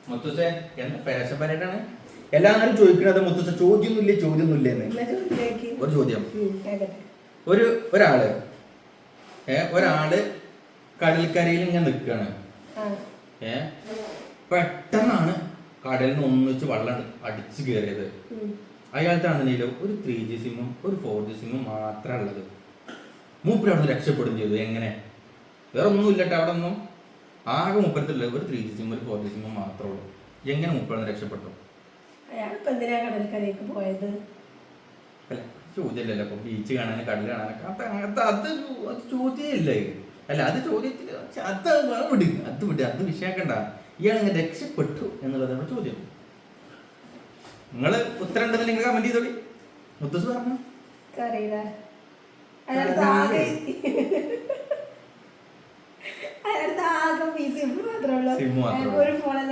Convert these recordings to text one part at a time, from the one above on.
മുത്തൂസേ എന്താ ഫാഷൻ പരേഡാണ് എല്ലാവരും ചോദിക്കണത് മുത്തൂസ ചോദ്യമൊന്നുമില്ലെന്ന്. ഒരു ചോദ്യം, ഒരാള് കടൽക്കരയിൽ ഇങ്ങനെ നിൽക്കാണ്. പെട്ടെന്നാണ് കടലിൽ നിന്ന് ഒന്നിച്ച് വെള്ളം അടിച്ചു കയറിയത്. അയാൾക്കാണെന്നുണ്ടെങ്കിലോ ഒരു 3G സിമ്മും ഒരു 4G സിമ്മും മാത്രമേ ഉള്ളത്. മൂപ്പര് അവിടെ നിന്ന് രക്ഷപ്പെടും ചെയ്തു. എങ്ങനെ? വേറെ ഒന്നും ഇല്ലട്ടെ, അവിടെ ഒന്നും ആകെ മൂപ്പരത്തില്ല. ഒരു 3G സിമ്മും ഒരു 4G സിമ്മും മാത്രമേ ഉള്ളൂ. എങ്ങനെ മൂപ്പരന്ന് രക്ഷപ്പെട്ടു? അല്ല ചോദ്യമല്ലല്ലോ. അപ്പൊ ബീച്ച് കാണാനും കടൽ കാണാനൊക്കെ അത് ചോദ്യമല്ലേ? അല്ല അത് ചോദ്യത്തിന് അത് വിട്, അത് വിഷയാക്കണ്ട. ഇയാളെങ്ങനെ രക്ഷപ്പെട്ടു എന്നുള്ളതാണ് ചോദ്യം. നിങ്ങള് ഉത്തരം ഉണ്ടെന്ന് നിങ്ങൾ കമന്റ് ചെയ്തോളി. മുത്തൂസ് പറഞ്ഞു ഒരു ഫോണിൽ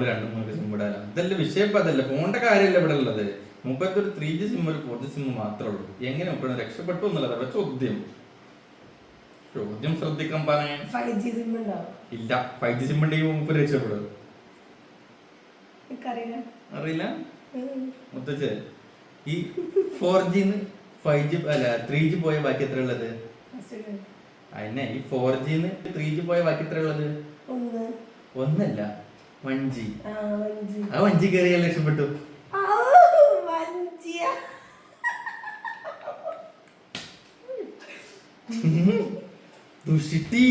2-3 സിം ഇടാലോ. അതല്ല വിഷയം. ഇപ്പൊ അതല്ല ഫോണിന്റെ കാര്യമല്ല ഇവിടെ ഉള്ളത്. മുപ്പത്തി ഒരു 3G സിം ഒരു 4G സിം മാത്രമേ ഉള്ളൂ. എങ്ങനെ മുപ്പത് രക്ഷപ്പെട്ടു എന്നുള്ളതാണ് ചോദ്യം. ചോദ്യം ശ്രദ്ധിക്കാൻ പറയാൻ 5G സിം ഇല്ല. 5G സിം ഉണ്ടെങ്കിൽ മുപ്പത് രക്ഷപ്പെടും. അറിയില്ല മുത്തച്ഛ. ഈ 4G 5G അല്ല 3G പോയ ബാക്കി എത്ര ഉള്ളത്? അതിനെ ഈ 4G 3G പോയ ബാക്കി എത്ര ഉള്ളത്? ഒന്നല്ല 1G. ആ 1G കയറിയാൽ രക്ഷപ്പെട്ടു. ദുഷിട്ടി.